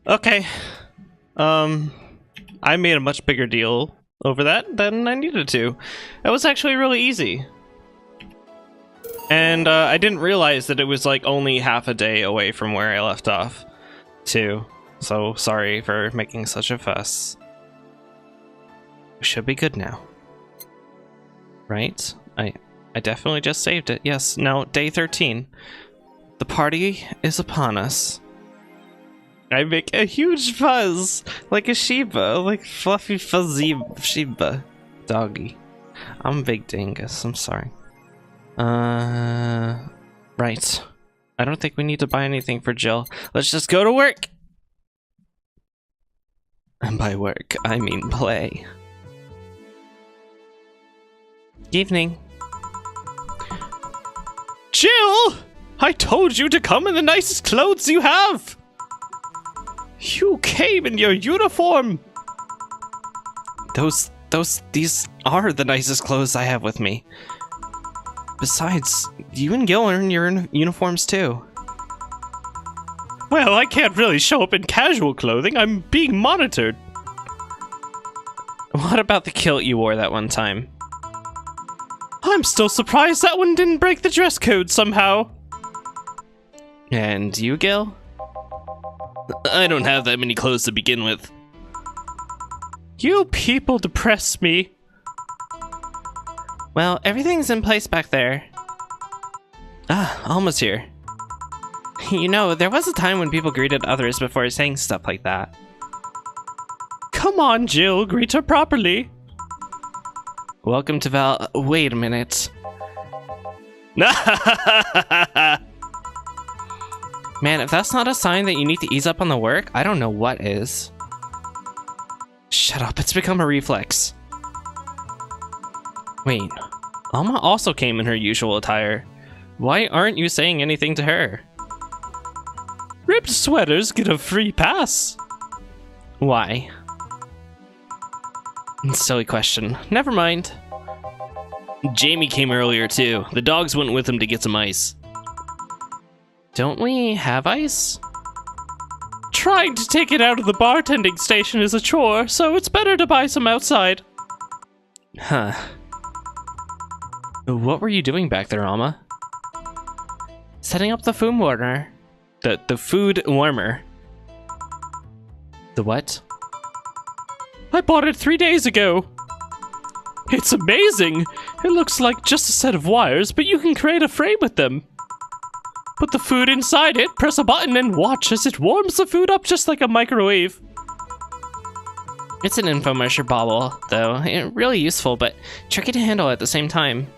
Okay. I made a much bigger deal over that than I needed to. That was actually really easy. And I didn't realize that it was like only half a day away from where I left off, too. So sorry for making such a fuss. We should be good now. Right? I definitely just saved it. Yes, now day 13. The party is upon us. I make a huge fuzz, like a Shiba, like fluffy fuzzy Shiba doggy. I'm Big Dingus, I'm sorry. Right. I don't think we need to buy anything for Jill. Let's just go to work! And by work, I mean play. Evening. Jill! I told you to come in the nicest clothes you have! You came in your uniform! These are the nicest clothes I have with me. Besides, you and Gil are in your uniforms too. Well, I can't really show up in casual clothing. I'm being monitored. What about the kilt you wore that one time? I'm still surprised that one didn't break the dress code somehow. And you, Gil? I don't have that many clothes to begin with. You people depress me. Well, everything's in place back there. Ah, Alma's here. You know, there was a time when people greeted others before saying stuff like that. Come on, Jill, greet her properly. Welcome to Val- wait a minute. Man, if that's not a sign that you need to ease up on the work, I don't know what is. Shut up, it's become a reflex. Wait, Alma also came in her usual attire. Why aren't you saying anything to her? Ripped sweaters get a free pass. Why? Silly question. Never mind. Jamie came earlier too. The dogs went with him to get some ice. Don't we have ice? Trying to take it out of the bartending station is a chore, so it's better to buy some outside. Huh. What were you doing back there, Alma? Setting up the food warmer. The food warmer. The what? I bought it 3 days ago. It's amazing. It looks like just a set of wires, but you can create a frame with them. Put the food inside it, press a button, and watch as it warms the food up just like a microwave. It's an infomercial bauble, though. Really useful, but tricky to handle at the same time.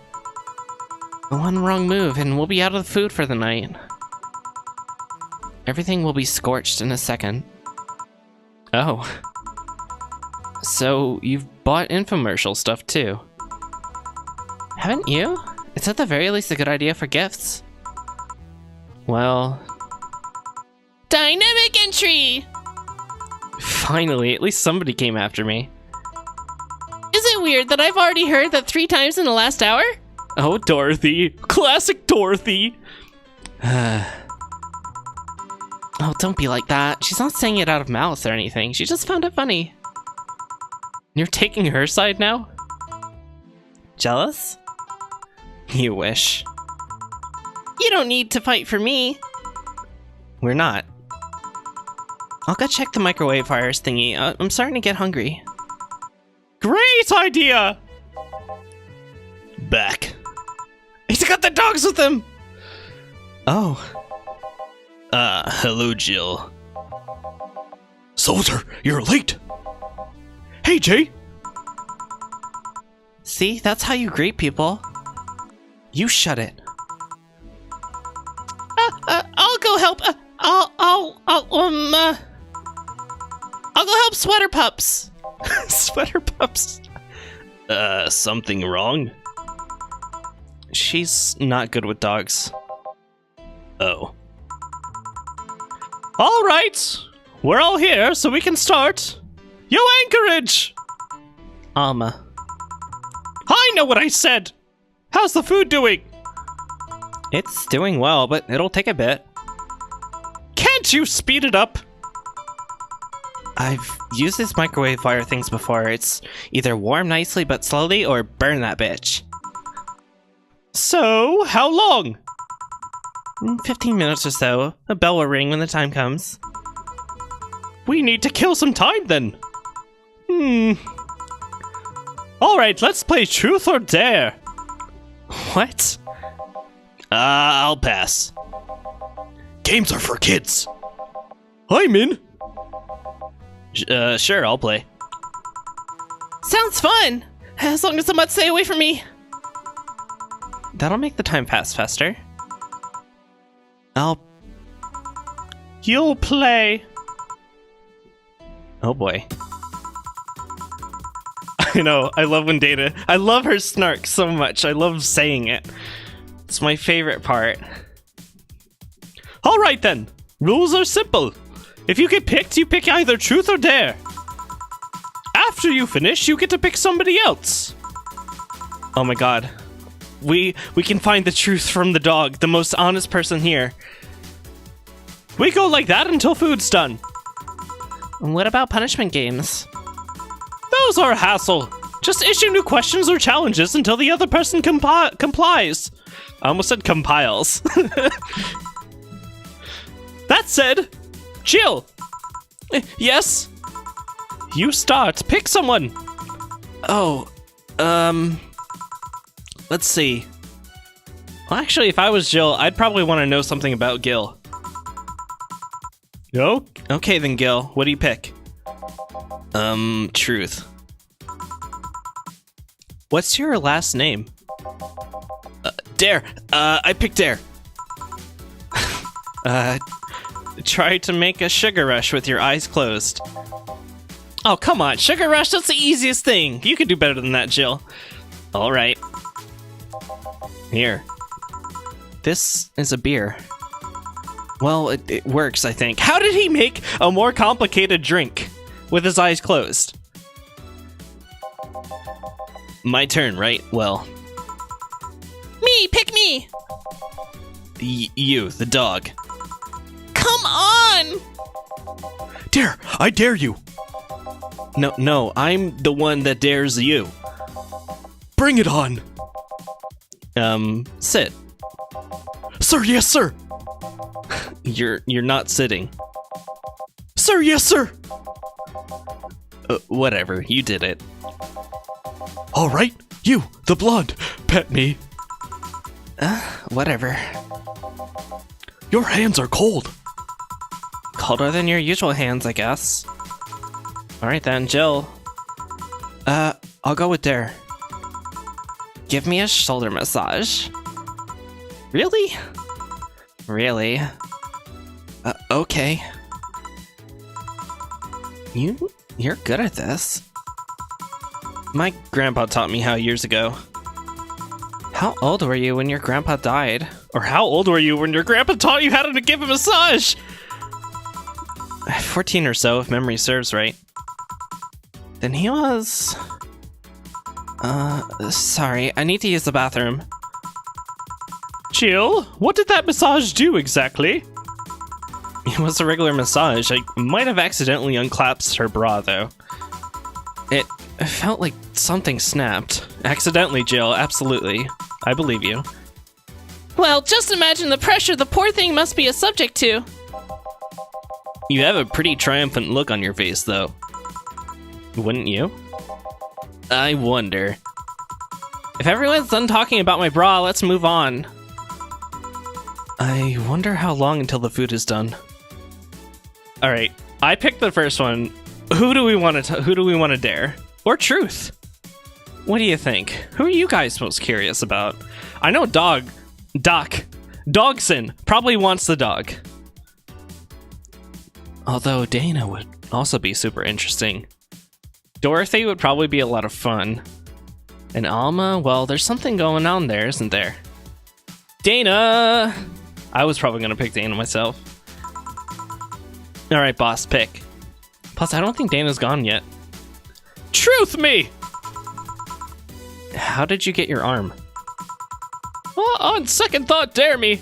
One wrong move, and we'll be out of the food for the night. Everything will be scorched in a second. Oh. So, you've bought infomercial stuff, too. Haven't you? It's at the very least a good idea for gifts. Well... Dynamic entry! Finally, at least somebody came after me. Is it weird that I've already heard that 3 times in the last hour? Oh, Dorothy. Classic Dorothy. Oh, don't be like that. She's not saying it out of malice or anything. She just found it funny. You're taking her side now? Jealous? You wish. You don't need to fight for me. We're not. I'll go check the microwave fires thingy. I'm starting to get hungry. Great idea! Back. He's got the dogs with him! Oh. Hello, Jill. Soldier, you're late! Hey, Jay! See, that's how you greet people. You shut it. I'll go help. I'll go help Sweater Pups. Sweater Pups. Something wrong? She's not good with dogs. Oh. All right, we're all here, so we can start. Yo, Anchorage! Alma. I know what I said! How's the food doing? It's doing well, but it'll take a bit. Can't you speed it up? I've used this microwave fire things before. It's either warm nicely but slowly or burn that bitch. So, how long? 15 minutes or so. A bell will ring when the time comes. We need to kill some time then. Alright, let's play Truth or Dare. What? I'll pass. Games are for kids. I'm in. Sure, I'll play. Sounds fun! As long as someone stay away from me. That'll make the time pass faster. You'll play. Oh boy. I know, I love when Dana... I love her snark so much. I love saying it. It's my favorite part. Alright then. Rules are simple. If you get picked, you pick either Truth or Dare. After you finish, you get to pick somebody else. Oh my god. We can find the truth from the dog, the most honest person here. We go like that until food's done. What about punishment games? Those are a hassle. Just issue new questions or challenges until the other person complies. I almost said compiles. That said, Jill. Yes? You start. Pick someone. Oh, let's see. Well, actually, if I was Jill, I'd probably want to know something about Gil. No? Okay then, Gil. What do you pick? Truth. What's your last name? Dare. I picked Dare. Try to make a sugar rush with your eyes closed. Oh, come on. Sugar rush, that's the easiest thing. You could do better than that, Jill. All right. Here. This is a beer. Well, it works, I think. How did he make a more complicated drink with his eyes closed? My turn, right? Well. Me! Pick me! You, the dog. Come on! Dare! I dare you! No, I'm the one that dares you. Bring it on! Sit. Sir, yes, sir! You're not sitting. Sir, yes, sir! Whatever, you did it. Alright, you, the blonde, pet me. Whatever. Your hands are cold. Colder than your usual hands, I guess. Alright then, Jill. I'll go with Dare. Give me a shoulder massage. Really? Really? Okay. You're good at this. My grandpa taught me how years ago. How old were you when your grandpa died? Or how old were you when your grandpa taught you how to give a massage? 14 or so, if memory serves right. Then he was... sorry, I need to use the bathroom. Jill, what did that massage do exactly? It was a regular massage. I might have accidentally unclasped her bra, though. It felt like something snapped. Accidentally, Jill, absolutely. I believe you. Well, just imagine the pressure the poor thing must be a subject to. You have a pretty triumphant look on your face, though. Wouldn't you? I wonder. If everyone's done talking about my bra, let's move on. I wonder how long until the food is done. All right, I picked the first one. Who do we want to dare? Or Truth? What do you think? Who are you guys most curious about? I know Dogson probably wants the dog. Although Dana would also be super interesting. Dorothy would probably be a lot of fun. And Alma, well, there's something going on there, isn't there? Dana! I was probably going to pick Dana myself. Alright, boss, pick. Plus, I don't think Dana's gone yet. Truth me! How did you get your arm? On second thought, dare me!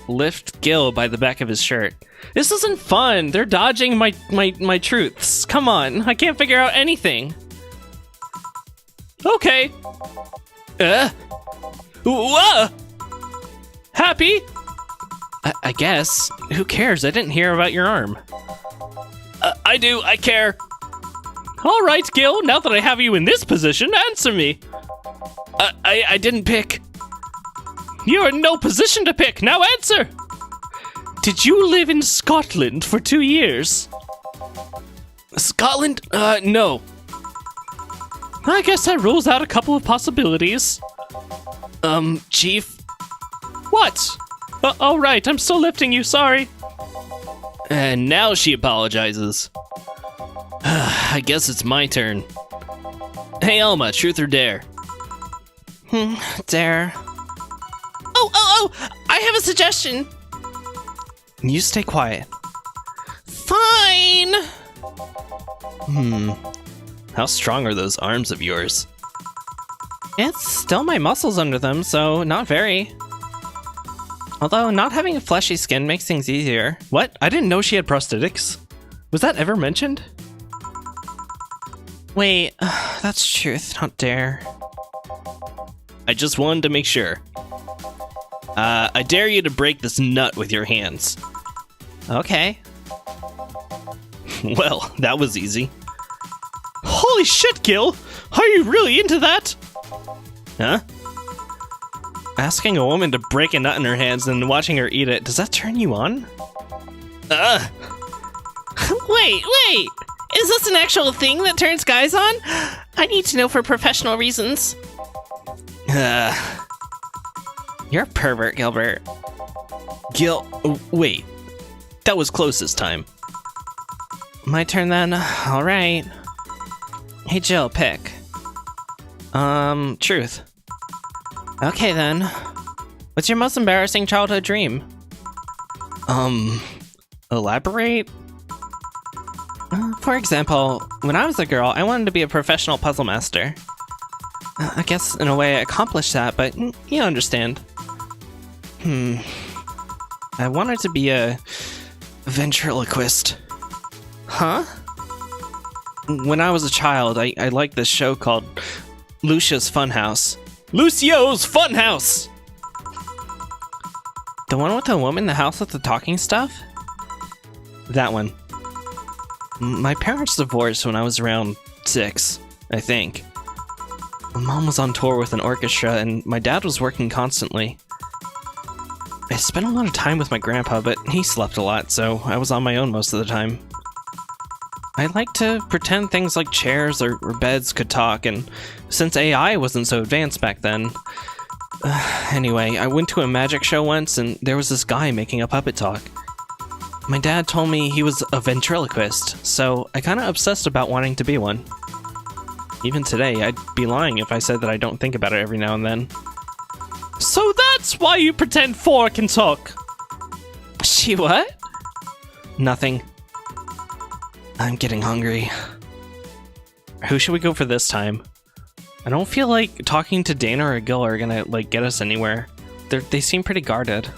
Lift Gil by the back of his shirt. This isn't fun. They're dodging my truths. Come on, I can't figure out anything. Okay. Whoa! Happy? I guess. Who cares? I didn't hear about your arm. I do. I care. All right, Gil. Now that I have you in this position, answer me. I didn't pick. You're in no position to pick. Now answer. Did you live in Scotland for 2 years? Scotland? No. I guess that rules out a couple of possibilities. Chief? What? Oh, right, I'm still lifting you, sorry. And now she apologizes. I guess it's my turn. Hey, Alma, truth or dare? Dare. Oh, I have a suggestion. You stay quiet. Fine. How strong are those arms of yours? It's still my muscles under them, so not very. Although not having a fleshy skin makes things easier. What? I didn't know she had prosthetics. Was that ever mentioned? Wait, that's truth, not dare. I just wanted to make sure. I dare you to break this nut with your hands. Okay. Well, that was easy. Holy shit, Gil! Are you really into that? Huh? Asking a woman to break a nut in her hands and watching her eat it, does that turn you on? Wait! Is this an actual thing that turns guys on? I need to know for professional reasons. You're a pervert, Gilbert. Gil, wait. That was close this time. My turn then. Alright. Hey Jill, pick. Truth. Okay then. What's your most embarrassing childhood dream? Elaborate? For example, when I was a girl, I wanted to be a professional puzzle master. I guess in a way I accomplished that, but you understand. I wanted to be a ventriloquist. Huh? When I was a child, I liked this show called Lucia's Funhouse. Lucio's Funhouse! The one with the woman in the house with the talking stuff? That one. My parents divorced when I was around 6, I think. My mom was on tour with an orchestra, and my dad was working constantly. I spent a lot of time with my grandpa, but he slept a lot, so I was on my own most of the time. I like to pretend things like chairs or beds could talk, and since AI wasn't so advanced back then... anyway, I went to a magic show once, and there was this guy making a puppet talk. My dad told me he was a ventriloquist, so I kinda obsessed about wanting to be one. Even today, I'd be lying if I said that I don't think about it every now and then. So that's why you pretend 4 can talk! She what? Nothing. I'm getting hungry. Who should we go for this time? I don't feel like talking to Dana or Gil are gonna, get us anywhere. They seem pretty guarded.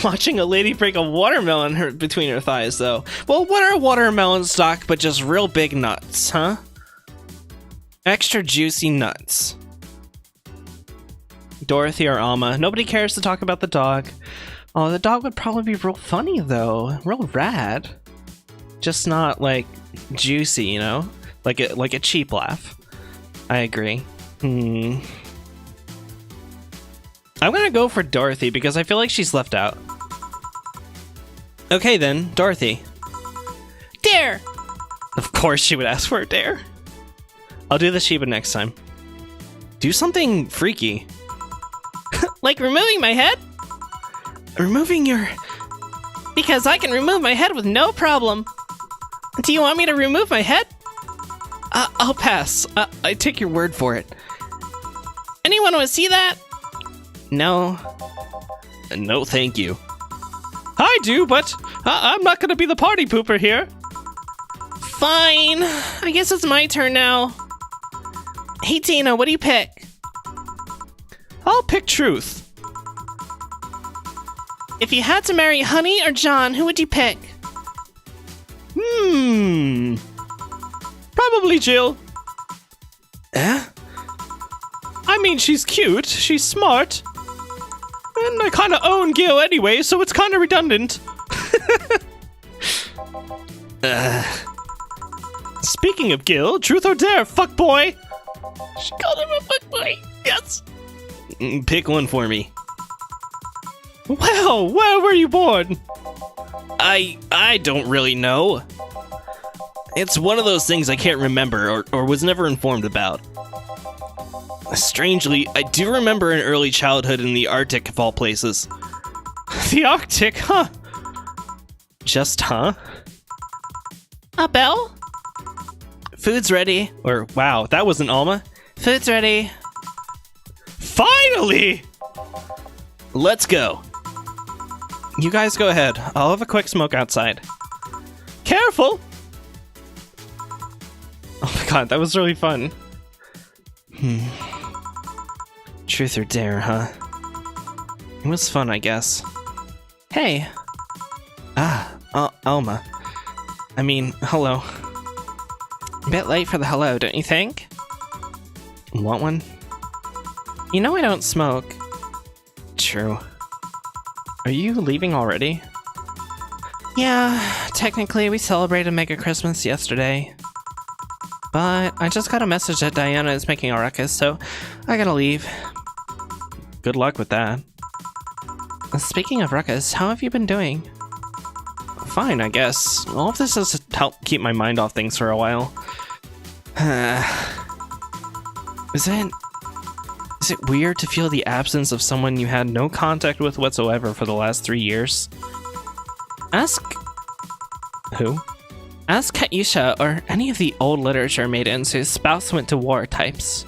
Watching a lady break a watermelon between her thighs, though. Well, what are watermelon stock but just real big nuts, huh? Extra juicy nuts. Dorothy or Alma. Nobody cares to talk about the dog. Oh, the dog would probably be real funny, though. Real rad. Just not, juicy, you know? Like a cheap laugh. I agree. I'm gonna go for Dorothy because I feel like she's left out. Okay then, Dorothy. Dare! Of course she would ask for a dare. I'll do the Sheba next time. Do something freaky. Like removing my head? Removing your... Because I can remove my head with no problem. Do you want me to remove my head? I'll pass. I take your word for it. Anyone want to see that? No. No, thank you. I do, but I'm not gonna be the party pooper here. Fine. I guess it's my turn now. Hey Tina, what do you pick? I'll pick truth. If you had to marry Honey or John, who would you pick? Probably Jill. Eh? I mean, she's cute, she's smart. And I kinda own Gil anyway, so it's kinda redundant. Speaking of Gil, truth or dare, fuckboy? She called him a fuckboy, yes. Pick one for me. Well, where were you born? I don't really know. It's one of those things I can't remember or was never informed about. Strangely, I do remember an early childhood in the Arctic of all places. The Arctic, huh? Just huh? Belle? Food's ready. Or, wow, that wasn't Alma. Food's ready. Finally! Let's go. You guys go ahead. I'll have a quick smoke outside. Careful! Oh my god, that was really fun. Truth or dare, huh? It was fun, I guess. Hey! Alma. I mean, hello. A bit late for the hello, don't you think? Want one? You know I don't smoke. True. Are you leaving already? Yeah, technically we celebrated Mega Christmas yesterday. But I just got a message that Diana is making a ruckus, so I gotta leave. Good luck with that. Speaking of ruckus, how have you been doing? Fine, I guess. All of this has helped keep my mind off things for a while. Is it weird to feel the absence of someone you had no contact with whatsoever for the last 3 years? Ask... who? Ask Kaisha or any of the old literature maidens whose spouse went to war types.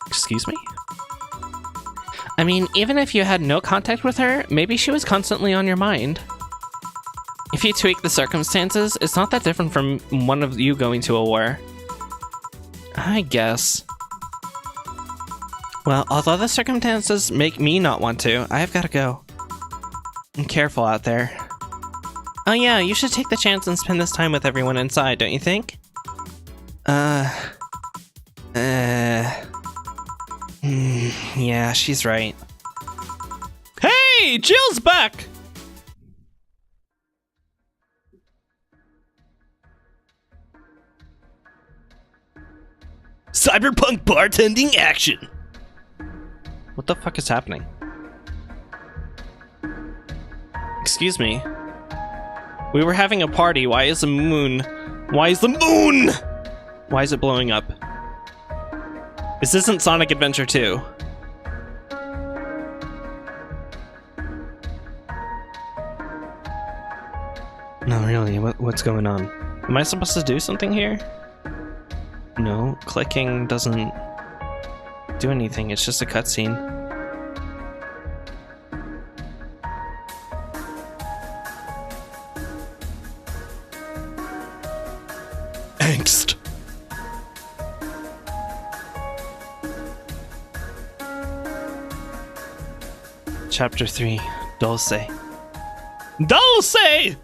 Excuse me? I mean, even if you had no contact with her, maybe she was constantly on your mind. If you tweak the circumstances, it's not that different from one of you going to a war. I guess. Well, although the circumstances make me not want to, I've gotta go. I'm careful out there. Oh yeah, you should take the chance and spend this time with everyone inside, don't you think? Yeah, she's right. Hey, Jill's back! Cyberpunk bartending action! What the fuck is happening? Excuse me. We were having a party. Why is the moon? Why is it blowing up? This isn't Sonic Adventure 2. No, really, what's going on? Am I supposed to do something here? No, clicking doesn't do anything, it's just a cutscene. Angst. Chapter 3, Dulce. Dulce!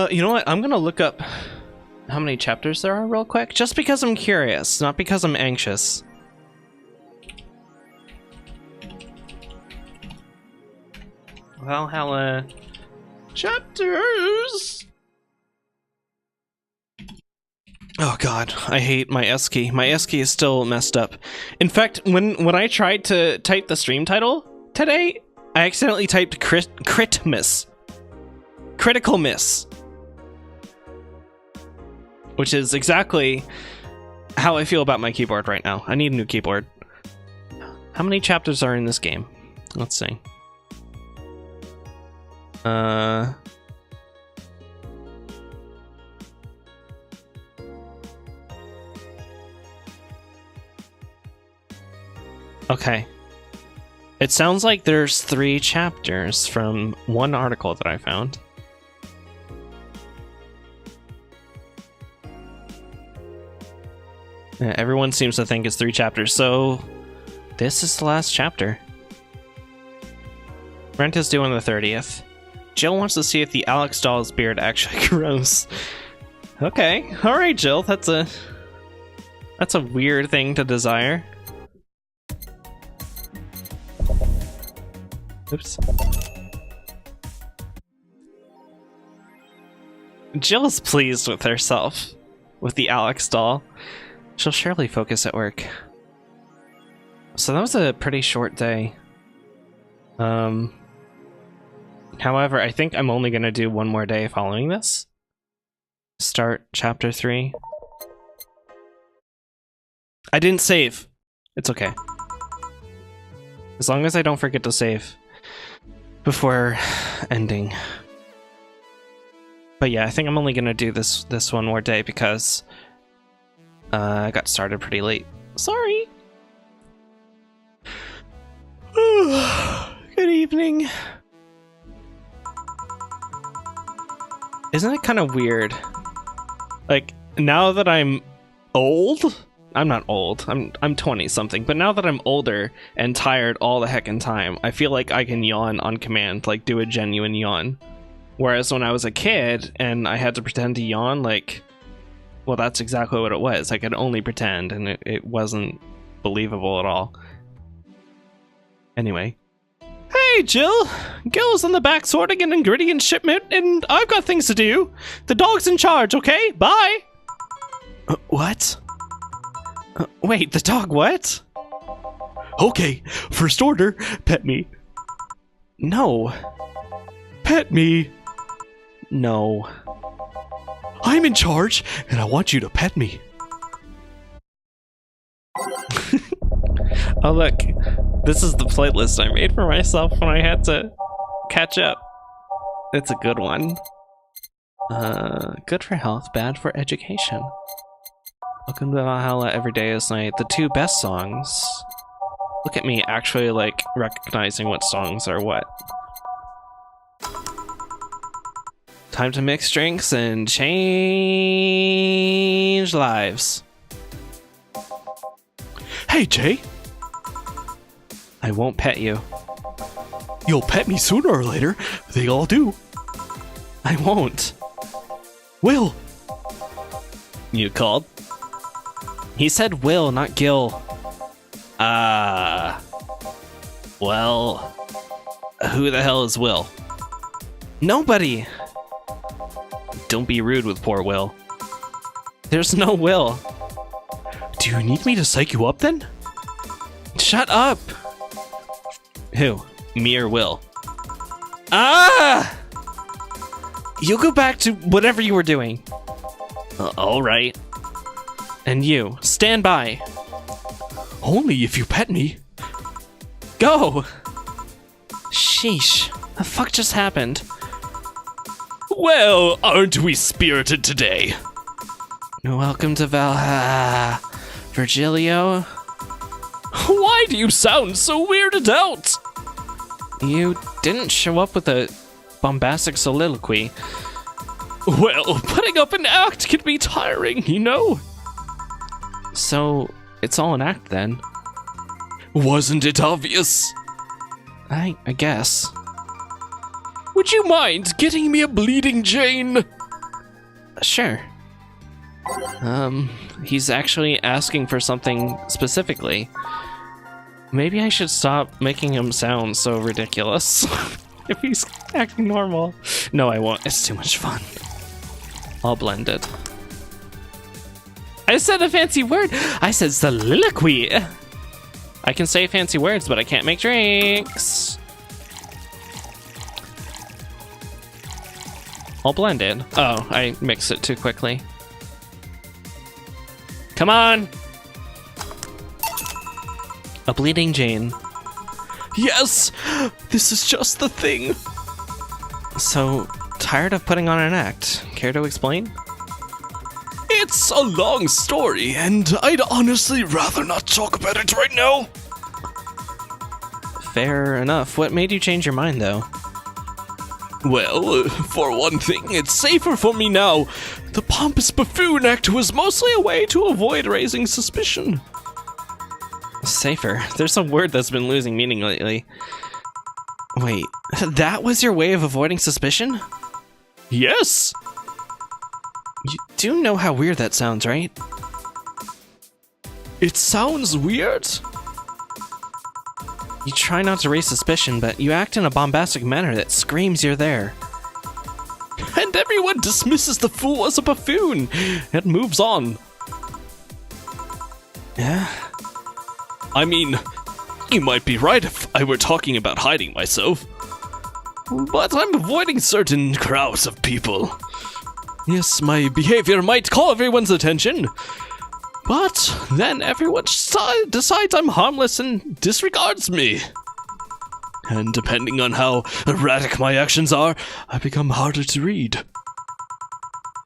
You know what? I'm gonna look up how many chapters there are real quick, just because I'm curious, not because I'm anxious. Valhalla chapters. Oh god, I hate my S key. My S key is still messed up. In fact, when I tried to type the stream title today, I accidentally typed critical miss, which is exactly how I feel about my keyboard right now. I need a new keyboard. How many chapters are in this game? Let's see. Okay. It sounds like there's 3 chapters from one article that I found. Yeah, everyone seems to think it's 3 chapters, so this is the last chapter. Rent is due on the 30th. Jill wants to see if the Alex doll's beard actually grows. Okay, alright Jill, that's a weird thing to desire. Oops. Jill's pleased with herself, with the Alex doll. She'll surely focus at work. So that was a pretty short day. However, I think I'm only gonna do one more day following this. Start chapter 3. I didn't save. It's okay. As long as I don't forget to save before ending. But yeah, I think I'm only gonna do this one more day because I got started pretty late. Sorry. Good evening. Isn't it kind of weird? Like, now that I'm old? I'm not old. I'm 20 something, but now that I'm older and tired all the heckin' time, I feel like I can yawn on command, like do a genuine yawn. Whereas when I was a kid and I had to pretend to yawn, like, well, that's exactly what it was. I could only pretend, and it wasn't believable at all. Anyway. Hey, Jill! Gil's in the back sorting an ingredient shipment, and I've got things to do. The dog's in charge, okay? Bye! What? Wait, the dog what? Okay, first order, pet me. No. Pet me. No. I'm in charge, and I want you to pet me. Oh look, this is the playlist I made for myself when I had to catch up. It's a good one. Good for health, bad for education. Welcome to Valhalla, Every Day is Night. The 2 best songs. Look at me actually like recognizing what songs are what. Time to mix drinks and change lives. Hey, Jay. I won't pet you. You'll pet me sooner or later. They all do. I won't. Will. You called? He said Will, not Gil. Well, who the hell is Will? Nobody. Don't be rude with poor Will. There's no Will. Do you need me to psych you up then? Shut up! Who? Me or Will? Ah! You go back to whatever you were doing. Alright. And you, stand by. Only if you pet me. Go! Sheesh. The fuck just happened? Well, aren't we spirited today? Welcome to Valhalla, Virgilio. Why do you sound so weirded out? You didn't show up with a bombastic soliloquy. Well, putting up an act can be tiring, you know? So, it's all an act then? Wasn't it obvious? I guess. Would you mind getting me a bleeding Jane? Sure. He's actually asking for something specifically. Maybe I should stop making him sound so ridiculous. If he's acting normal. No, I won't. It's too much fun. All blended. I said a fancy word. I said soliloquy. I can say fancy words, but I can't make drinks. All blended. Oh, I mixed it too quickly. Come on! A bleeding Jane. Yes! This is just the thing! So, tired of putting on an act. Care to explain? It's a long story, and I'd honestly rather not talk about it right now. Fair enough. What made you change your mind, though? Well, for one thing, it's safer for me now. The pompous buffoon act was mostly a way to avoid raising suspicion. Safer? There's a word that's been losing meaning lately. Wait, that was your way of avoiding suspicion? Yes! You do know how weird that sounds, right? It sounds weird? You try not to raise suspicion, but you act in a bombastic manner that screams you're there. And everyone dismisses the fool as a buffoon and moves on. Yeah? I mean, you might be right if I were talking about hiding myself. But I'm avoiding certain crowds of people. Yes, my behavior might call everyone's attention. But then everyone decides I'm harmless and disregards me. And depending on how erratic my actions are, I become harder to read.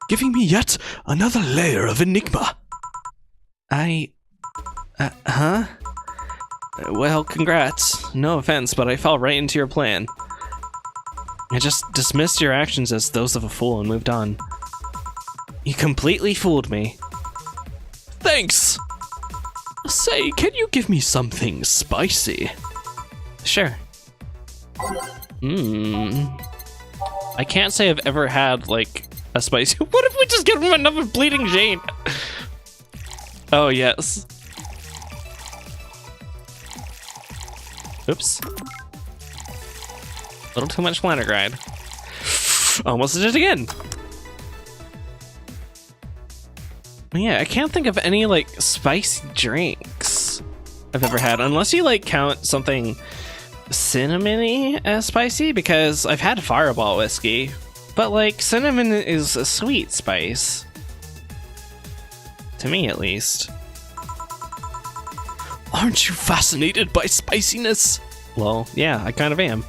Giving me yet another layer of enigma. Huh? Well, congrats. No offense, but I fell right into your plan. I just dismissed your actions as those of a fool and moved on. You completely fooled me. Thanks! Say, can you give me something spicy? Sure. I can't say I've ever had, like, a spicy... What if we just give him another Bleeding Jane? Oh, yes. Oops. A little too much Planogride. Almost did it again. Yeah, I can't think of any, like, spicy drinks I've ever had, unless you, like, count something cinnamony as spicy, because I've had Fireball whiskey, but, like, cinnamon is a sweet spice. To me, at least. Aren't you fascinated by spiciness? Well, yeah, I kind of am.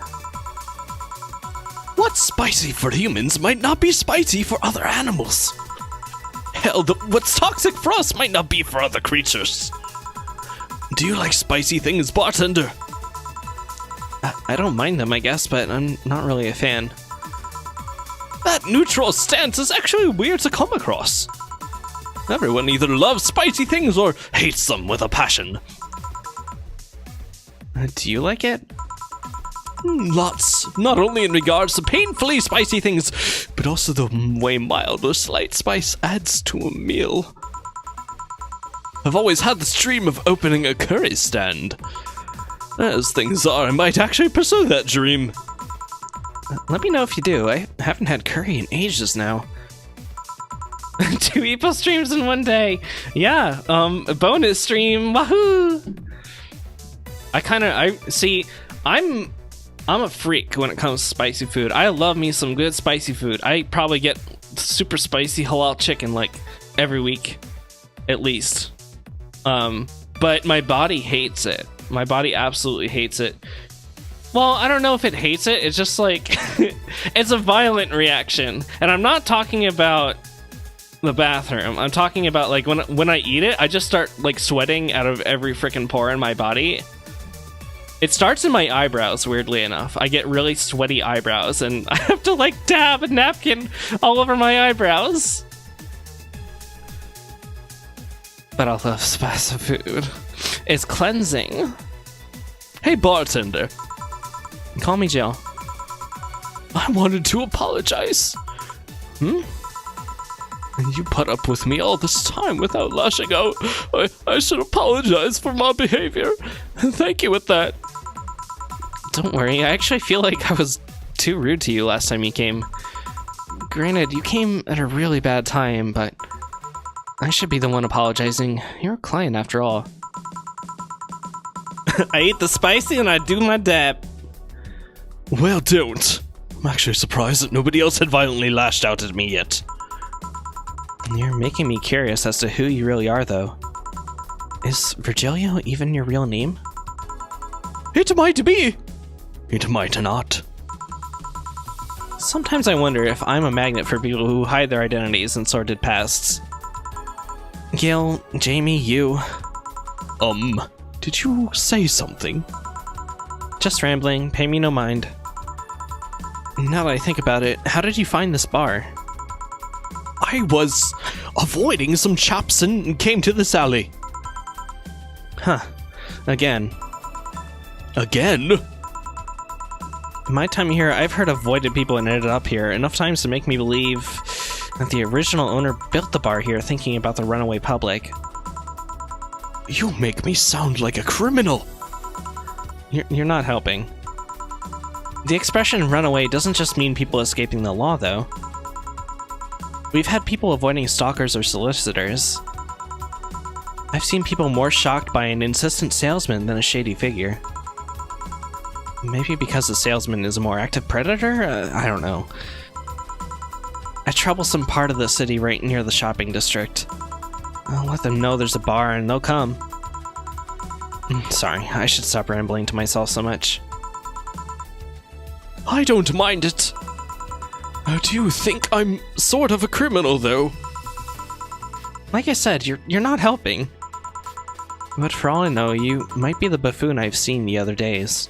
What's spicy for humans might not be spicy for other animals. Hell, what's toxic for us might not be for other creatures. Do you like spicy things, bartender? I don't mind them, I guess, but I'm not really a fan. That neutral stance is actually weird to come across. Everyone either loves spicy things or hates them with a passion. Do you like it? Lots. Not only in regards to painfully spicy things, but also the way mild or slight spice adds to a meal. I've always had this dream of opening a curry stand. As things are, I might actually pursue that dream. Let me know if you do. I haven't had curry in ages now. 2 Epo streams in one day. Yeah, a bonus stream. Wahoo! I'm a freak when it comes to spicy food. I love me some good spicy food. I probably get super spicy halal chicken like every week, at least. But my body hates it. My body absolutely hates it. Well, I don't know if it hates it. It's just like, it's a violent reaction. And I'm not talking about the bathroom. I'm talking about like when I eat it, I just start like sweating out of every freaking pore in my body. It starts in my eyebrows, weirdly enough. I get really sweaty eyebrows, and I have to, like, dab a napkin all over my eyebrows. But I love spicy food. It's cleansing. Hey, bartender. Call me Jill. I wanted to apologize. And you put up with me all this time without lashing out. I should apologize for my behavior. Thank you with that. Don't worry, I actually feel like I was too rude to you last time you came. Granted, you came at a really bad time, but I should be the one apologizing. You're a client after all. I eat the spicy and I do my dab. Well, don't. I'm actually surprised that nobody else had violently lashed out at me yet. You're making me curious as to who you really are, though. Is Virgilio even your real name? It might be. It might not. Sometimes I wonder if I'm a magnet for people who hide their identities in sordid pasts. Gil, Jamie, you... Did you say something? Just rambling, pay me no mind. Now that I think about it, how did you find this bar? I was avoiding some chaps and came to this alley. Huh. Again. Again? In my time here, I've heard of voided people and ended up here enough times to make me believe that the original owner built the bar here thinking about the runaway public. You make me sound like a criminal. You're not helping. The expression runaway doesn't just mean people escaping the law, though. We've had people avoiding stalkers or solicitors. I've seen people more shocked by an insistent salesman than a shady figure. Maybe because the salesman is a more active predator? I don't know. A troublesome part of the city right near the shopping district. I'll let them know there's a bar and they'll come. Sorry, I should stop rambling to myself so much. I don't mind it. Do you think I'm sort of a criminal, though? Like I said, you're not helping. But for all I know, you might be the buffoon I've seen the other days.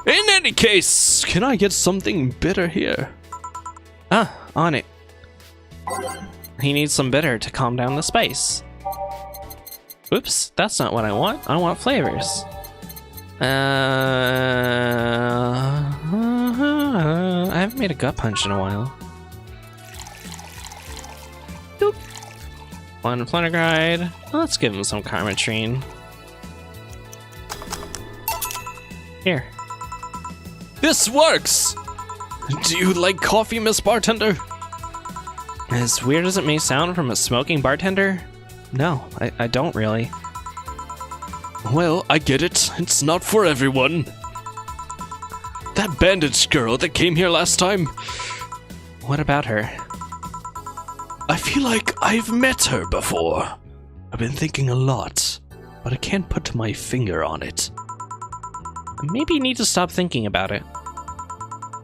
In any case, can I get something bitter here? Ah, on it. He needs some bitter to calm down the spice. Oops, that's not what I want. I want flavors. I haven't made a gut punch in a while. Doop. One Flundergride. Let's give him some Karmatrine. Here. This works! Do you like coffee, Miss Bartender? As weird as it may sound from a smoking bartender, no, I don't really. Well, I get it. It's not for everyone. That bandaged girl that came here last time. What about her? I feel like I've met her before. I've been thinking a lot, but I can't put my finger on it. Maybe you need to stop thinking about it.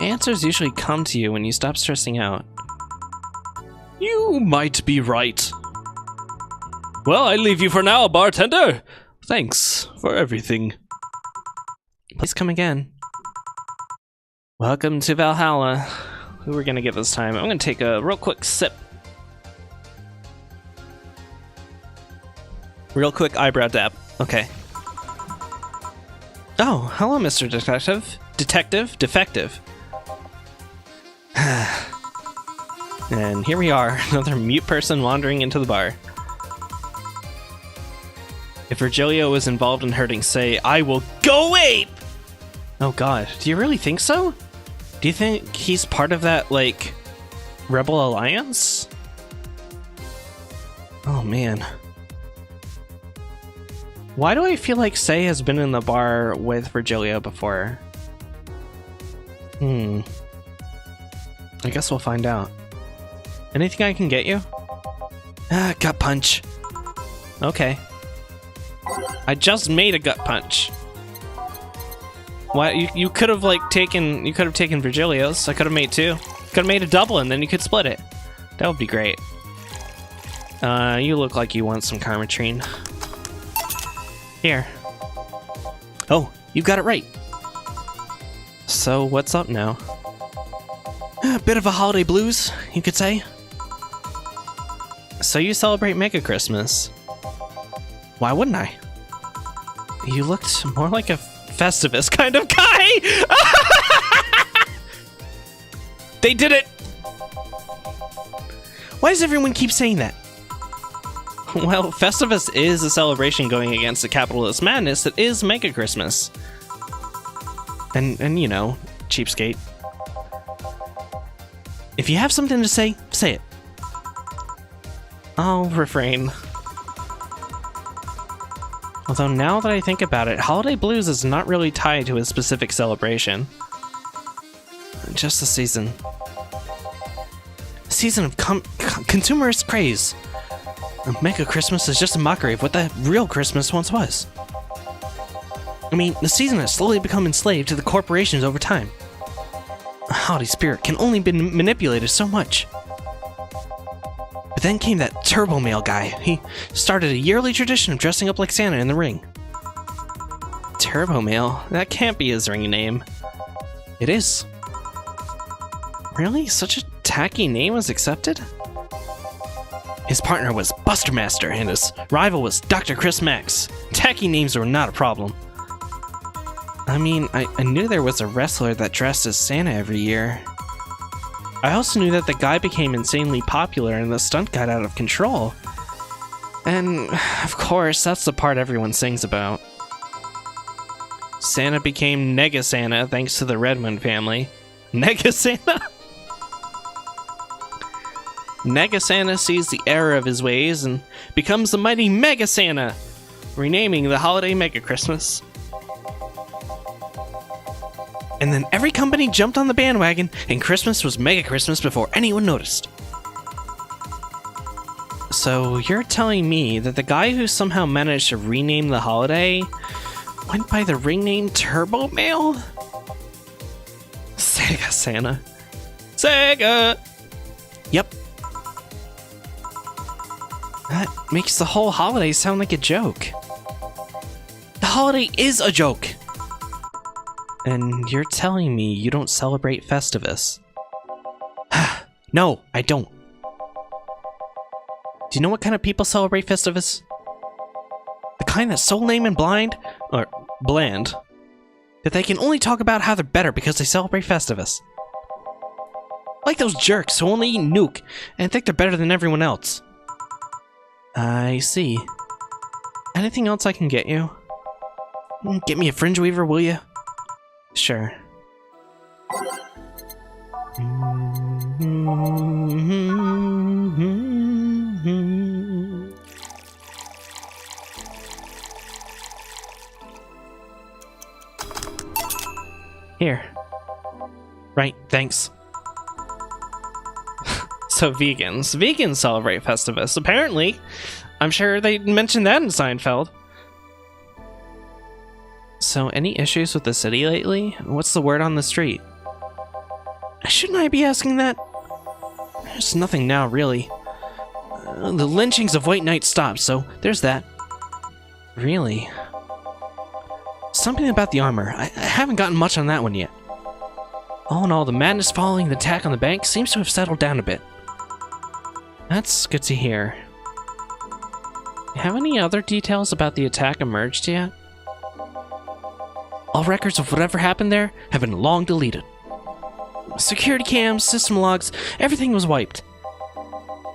Answers usually come to you when you stop stressing out. You might be right. Well, I leave you for now, bartender. Thanks for everything. Please come again. Welcome to Valhalla. Who we're gonna get this time? I'm gonna take a real quick sip. Real quick eyebrow dab. Okay. Oh, hello, Mr. Detective. Defective. And here we are, another mute person wandering into the bar. If Virgilio was involved in hurting Say, I will go ape! Oh god, do you really think so? Do you think he's part of that, like, Rebel Alliance? Oh man. Why do I feel like Say has been in the bar with Virgilio before? I guess we'll find out. Anything I can get you? Ah, gut punch. Okay. I just made a gut punch. Why you could have taken Virgilio's. I could have made two. Could have made a double and then you could split it. That would be great. You look like you want some Karmatrine. Here. Oh, you got it right. So what's up now? A bit of a holiday blues, you could say. So you celebrate Mega Christmas. Why wouldn't I? You looked more like a Festivus kind of guy! They did it! Why does everyone keep saying that? Well, Festivus is a celebration going against the capitalist madness that is Mega Christmas. And you know, cheapskate. If you have something to say, say it. I'll refrain. Although now that I think about it, Holiday Blues is not really tied to a specific celebration. Just a season. A season of consumerist craze. Mega Christmas is just a mockery of what the real Christmas once was. I mean, the season has slowly become enslaved to the corporations over time. A holiday spirit can only be manipulated so much. But then came that Turbo Male guy. He started a yearly tradition of dressing up like Santa in the ring. Turbo Male? That can't be his ring name. It is. Really? Such a tacky name was accepted? His partner was Buster Master, and his rival was Dr. Chris Max. Tacky names were not a problem. I mean, I knew there was a wrestler that dressed as Santa every year. I also knew that the guy became insanely popular and the stunt got out of control. And, of course, that's the part everyone sings about. Santa became Nega Santa thanks to the Redmond family. Nega Santa? Nega Santa sees the error of his ways and becomes the mighty Mega Santa, renaming the holiday Mega Christmas. And then every company jumped on the bandwagon, and Christmas was Mega Christmas before anyone noticed. So you're telling me that the guy who somehow managed to rename the holiday went by the ring name Turbo Male? Sega Santa. Sega! Yep. That makes the whole holiday sound like a joke. The holiday is a joke! And you're telling me you don't celebrate Festivus? No, I don't. Do you know what kind of people celebrate Festivus? The kind that's so lame and blind, or bland, that they can only talk about how they're better because they celebrate Festivus. Like those jerks who only eat Nuke and think they're better than everyone else. I see. Anything else I can get you? Get me a Fringe Weaver, will you? Sure. Here. Right, thanks. So vegans celebrate Festivus. Apparently. I'm sure they mentioned that in Seinfeld. So, any issues with the city lately? What's the word on the street? Shouldn't I be asking that? There's nothing now, really. The lynchings of White Knight stopped, so there's that. Really? Something about the armor. I haven't gotten much on that one yet. All in all, the madness following the attack on the bank seems to have settled down a bit. That's good to hear. Have any other details about the attack emerged yet? All records of whatever happened there have been long deleted. Security cams, system logs, everything was wiped.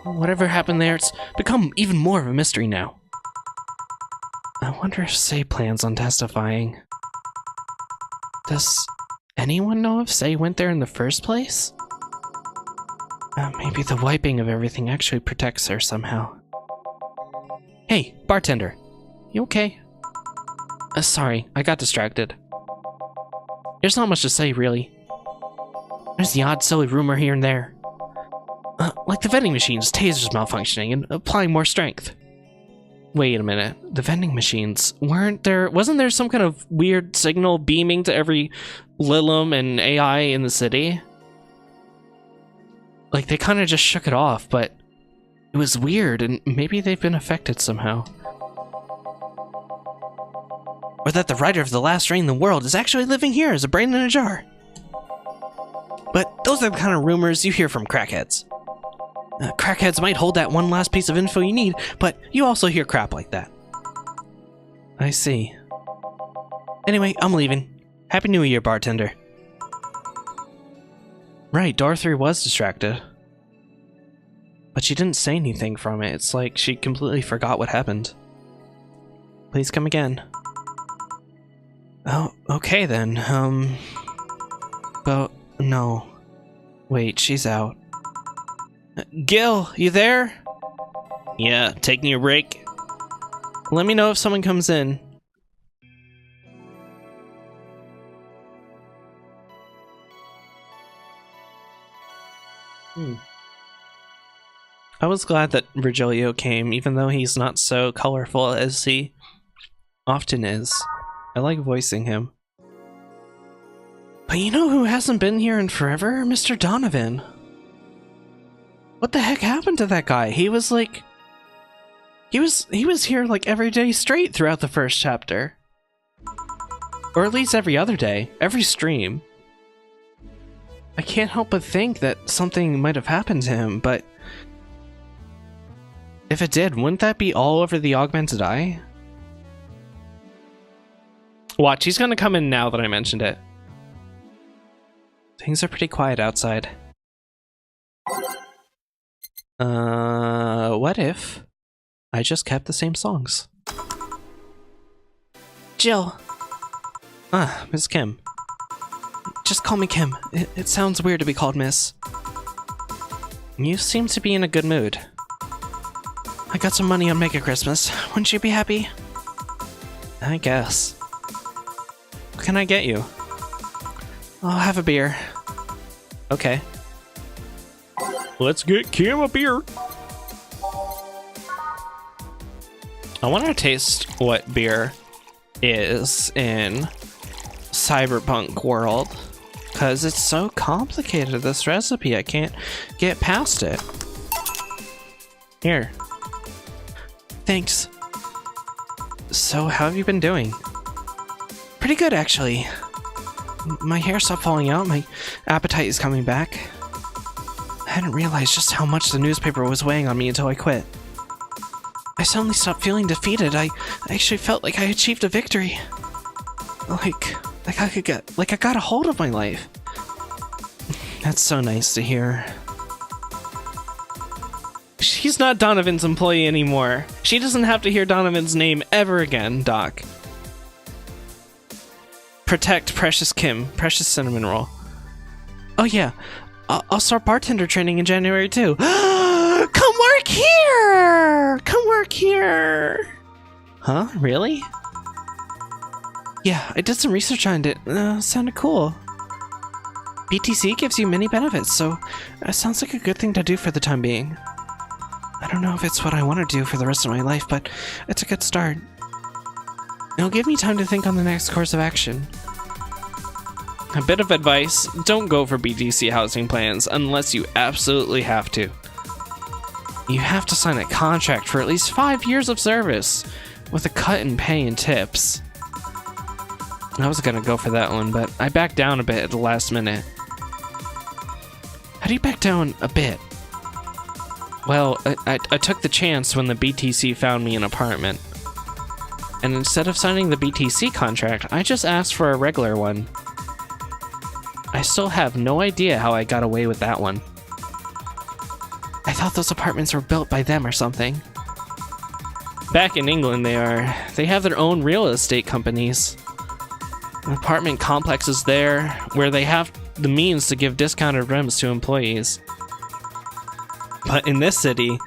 Whatever happened there, it's become even more of a mystery now. I wonder if Say plans on testifying. Does anyone know if Say went there in the first place? Maybe the wiping of everything actually protects her somehow. Hey, bartender. You okay? Sorry, I got distracted. There's not much to say, really. There's the odd silly rumor here and there. Like the vending machine's taser's malfunctioning and applying more strength. Wait a minute. The vending machines, wasn't there some kind of weird signal beaming to every Lilum and AI in the city? Like, they kind of just shook it off, but it was weird, and maybe they've been affected somehow. Or that the writer of The Last Rain in the World is actually living here as a brain in a jar. But those are the kind of rumors you hear from crackheads. Crackheads might hold that one last piece of info you need, but you also hear crap like that. I see. Anyway, I'm leaving. Happy New Year, bartender. Right, Dorothy was distracted. But she didn't say anything from it. It's like she completely forgot what happened. Please come again. Oh, okay then. But no. Wait, she's out. Gil, you there? Yeah, taking a break. Let me know if someone comes in. I was glad that Virgilio came, even though he's not so colorful as he often is. I like voicing him. But you know who hasn't been here in forever? Mr. Donovan. What the heck happened to that guy? He was like... He was here like every day straight throughout the first chapter. Or at least every other day, every stream. I can't help but think that something might have happened to him, but if it did, wouldn't that be all over the augmented eye? Watch, he's gonna come in now that I mentioned it. Things are pretty quiet outside. What if I just kept the same songs? Jill! Miss Kim. Just call me Kim. It sounds weird to be called Miss. You seem to be in a good mood. I got some money on Mega Christmas. Wouldn't you be happy? I guess. What can I get you? I'll have a beer. Okay. Let's get Kim a beer. I want to taste what beer is in Cyberpunk world, because it's so complicated, this recipe. I can't get past it. Here. Thanks. So, how have you been doing? Pretty good, actually. My hair stopped falling out, my appetite is coming back. I hadn't realized just how much the newspaper was weighing on me until I quit. I suddenly stopped feeling defeated. I actually felt like I achieved a victory. Like I got a hold of my life. That's so nice to hear. She's not Donovan's employee anymore. She doesn't have to hear Donovan's name ever again, Doc. Protect Precious Kim, Precious Cinnamon Roll. Oh yeah, I'll start bartender training in January too. Come work here! Come work here! Huh? Really? Yeah, I did some research on it. Sounded cool. BTC gives you many benefits, so it sounds like a good thing to do for the time being. I don't know if it's what I want to do for the rest of my life, but it's a good start. It'll give me time to think on the next course of action. A bit of advice, don't go for BTC housing plans unless you absolutely have to. You have to sign a contract for at least 5 years of service, with a cut in pay and tips. I was gonna go for that one, but I backed down a bit at the last minute. How do you back down a bit? Well, I took the chance when the BTC found me an apartment. And instead of signing the BTC contract, I just asked for a regular one. I still have no idea how I got away with that one. I thought those apartments were built by them or something. Back in England they are. They have their own real estate companies. Apartment complexes there where they have the means to give discounted rents to employees. But in this city,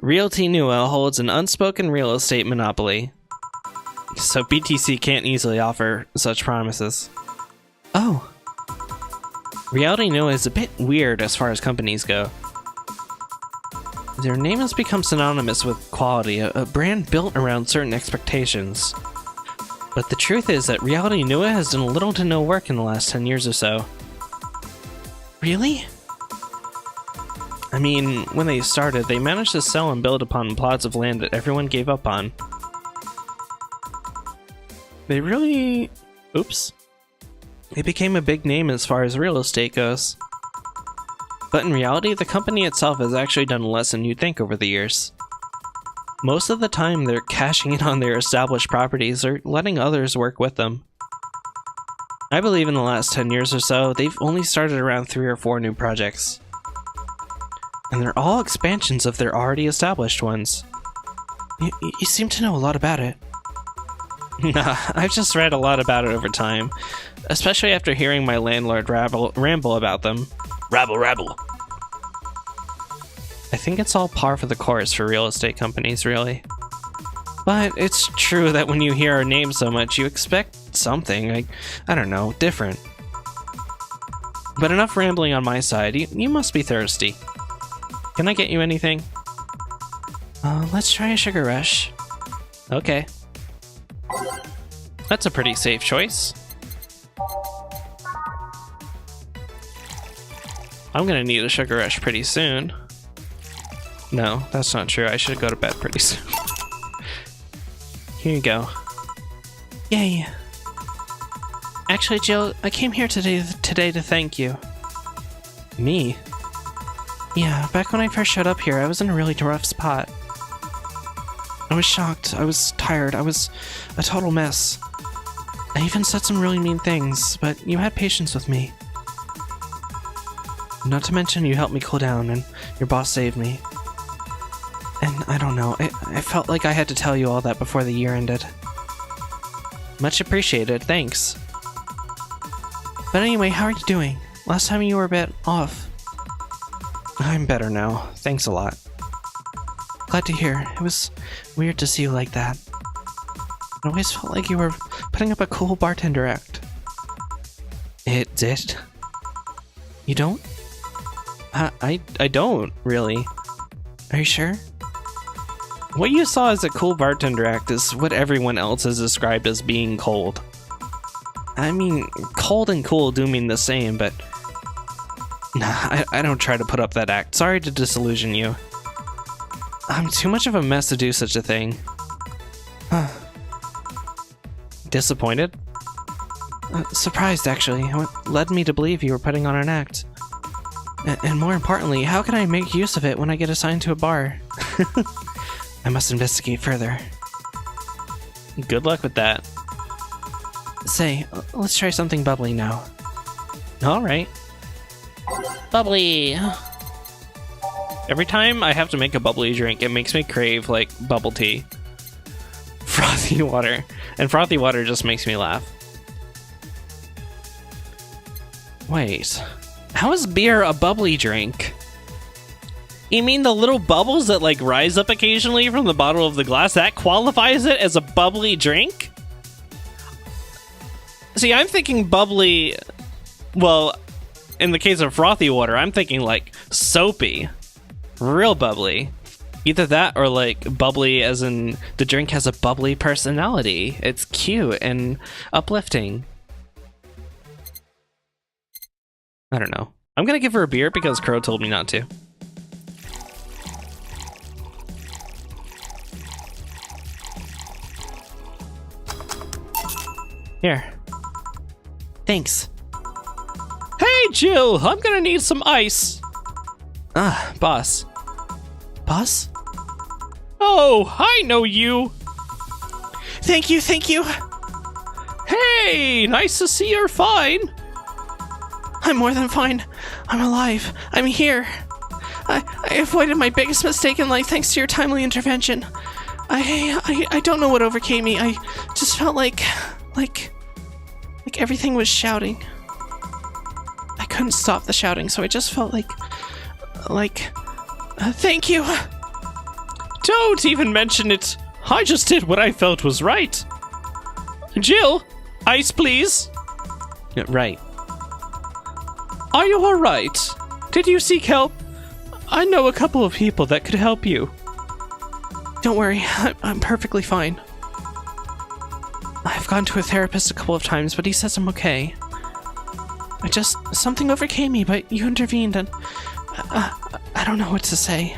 Realty Nua holds an unspoken real estate monopoly. So BTC can't easily offer such promises. Oh. Reality Nua is a bit weird as far as companies go. Their name has become synonymous with quality, a brand built around certain expectations. But the truth is that Reality Nua has done little to no work in the last 10 years or so. Really? I mean, when they started, they managed to sell and build upon plots of land that everyone gave up on. They really... Oops. They became a big name as far as real estate goes. But in reality, the company itself has actually done less than you'd think over the years. Most of the time, they're cashing in on their established properties or letting others work with them. I believe in the last 10 years or so, they've only started around 3 or 4 new projects. And they're all expansions of their already established ones. You seem to know a lot about it. Nah, I've just read a lot about it over time. Especially after hearing my landlord ramble about them. Rabble. I think it's all par for the course for real estate companies, really. But it's true that when you hear our name so much, you expect something, like, I don't know, different. But enough rambling on my side, you must be thirsty. Can I get you anything? Let's try a sugar rush. Okay. That's a pretty safe choice. I'm gonna need a sugar rush pretty soon. No, that's not true. I should go to bed pretty soon. Here you go. Yay. Actually, Jill, I came here today to thank you. Me? Yeah, back when I first showed up here, I was in a really rough spot. I was shocked, I was tired, I was a total mess. I even said some really mean things, but you had patience with me. Not to mention you helped me cool down, and your boss saved me. And I don't know, I felt like I had to tell you all that before the year ended. Much appreciated, thanks. But anyway, how are you doing? Last time you were a bit off. I'm better now, thanks a lot. Glad to hear. It was weird to see you like that. It always felt like you were putting up a cool bartender act. It did? You don't? I don't, really. Are you sure? What you saw as a cool bartender act is what everyone else has described as being cold. I mean, cold and cool do mean the same, but... Nah, I don't try to put up that act. Sorry to disillusion you. I'm too much of a mess to do such a thing. Huh. Disappointed? Surprised, actually. What led me to believe you were putting on an act. And more importantly, how can I make use of it when I get assigned to a bar? I must investigate further. Good luck with that. Say, let's try something bubbly now. Alright. Bubbly! Every time I have to make a bubbly drink, it makes me crave, like, bubble tea. Frothy water. And frothy water just makes me laugh. Wait. How is beer a bubbly drink? You mean the little bubbles that, like, rise up occasionally from the bottom of the glass? That qualifies it as a bubbly drink? See, I'm thinking bubbly... Well, in the case of frothy water, I'm thinking, like, soapy. Real bubbly. Either that or, like, bubbly as in the drink has a bubbly personality. It's cute and uplifting. I don't know. I'm gonna give her a beer because Crow told me not to. Here. Thanks. Hey, Jill, I'm gonna need some ice. Ah, boss. Boss? Oh, I know you. Thank you, thank you. Hey, nice to see you're fine. I'm more than fine. I'm alive. I'm here. I avoided my biggest mistake in life thanks to your timely intervention. I don't know what overcame me. I just felt like everything was shouting. I couldn't stop the shouting, so I just felt like thank you. Don't even mention it. I just did what I felt was right. Jill, ice please. Yeah, right. Are you alright? Did you seek help? I know a couple of people that could help you. Don't worry, I'm perfectly fine. I've gone to a therapist a couple of times, but he says I'm okay. Something overcame me, but you intervened and I don't know what to say.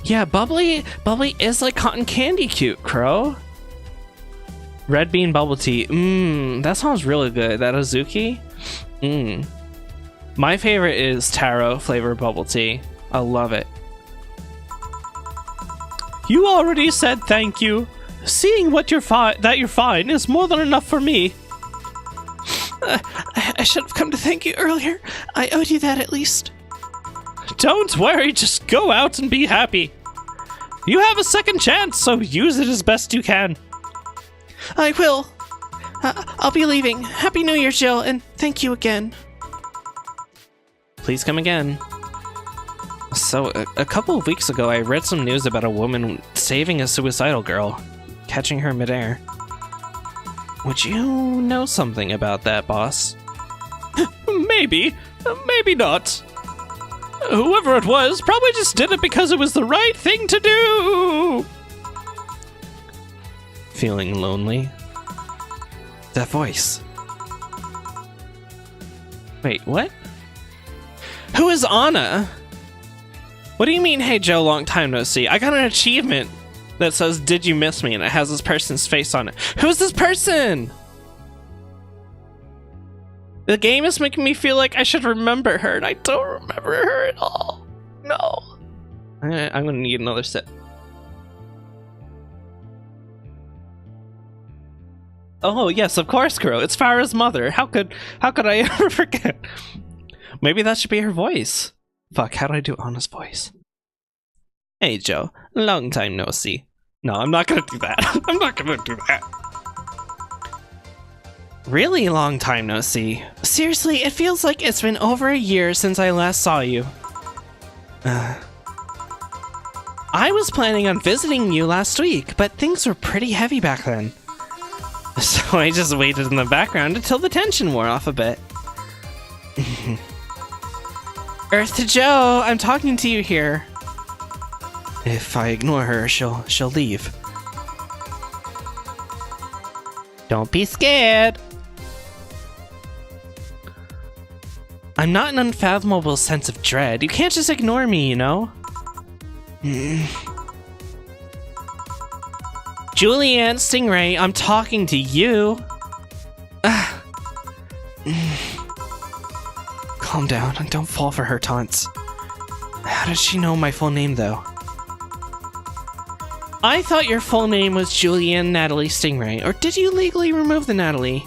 Yeah, bubbly is like cotton candy cute, Crow. Red bean bubble tea. That sounds really good. That Ozuki? My favorite is taro flavor bubble tea. I love it. You already said thank you. Seeing that you're fine is more than enough for me. I should have come to thank you earlier. I owed you that at least. Don't worry, just go out and be happy. You have a second chance, so use it as best you can. I will. I'll be leaving. Happy New Year, Jill, and thank you again. Please come again. So, a couple of weeks ago, I read some news about a woman saving a suicidal girl, catching her midair. Would you know something about that, boss? Maybe. Maybe not. Whoever it was probably just did it because it was the right thing to do. Feeling lonely? That voice. Wait, what? Who is Anna? What do you mean, hey Joe, long time no see? I got an achievement that says, did you miss me? And it has this person's face on it. Who's this person? The game is making me feel like I should remember her, and I don't remember her at all. No. I'm gonna need another sip. Oh yes, of course, Kuro. It's Farah's mother. How could I ever forget? Maybe that should be her voice. Fuck, how do I do Anna's voice? Hey Joe, long time no see. No, I'm not gonna do that. I'm not gonna do that. Really long time no see. Seriously, it feels like it's been over a year since I last saw you. I was planning on visiting you last week, but things were pretty heavy back then. So I just waited in the background until the tension wore off a bit. Earth to Joe, I'm talking to you here. If I ignore her, she'll leave. Don't be scared. I'm not an unfathomable sense of dread. You can't just ignore me, you know? Julianne Stingray, I'm talking to you. Calm down and don't fall for her taunts. How does she know my full name, though? I thought your full name was Julianne Natalie Stingray, or did you legally remove the Natalie?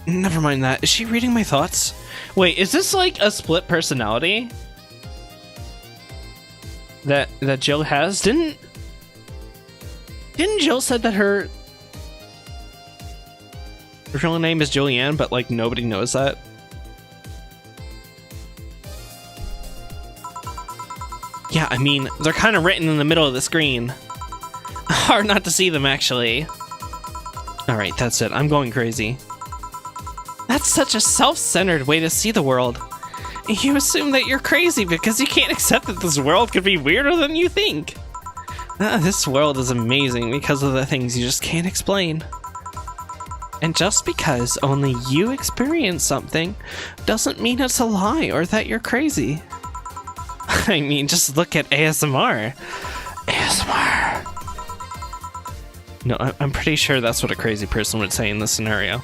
Never mind that. Is she reading my thoughts? Wait, is this like a split personality? That Jill has? Didn't Jill said that her real name is Julianne, but like nobody knows that? Yeah, I mean, they're kind of written in the middle of the screen. Hard not to see them, actually. Alright, that's it. I'm going crazy. That's such a self-centered way to see the world. You assume that you're crazy because you can't accept that this world could be weirder than you think. This world is amazing because of the things you just can't explain. And just because only you experience something doesn't mean it's a lie or that you're crazy. I mean, just look at ASMR. ASMR. No, I'm pretty sure that's what a crazy person would say in this scenario.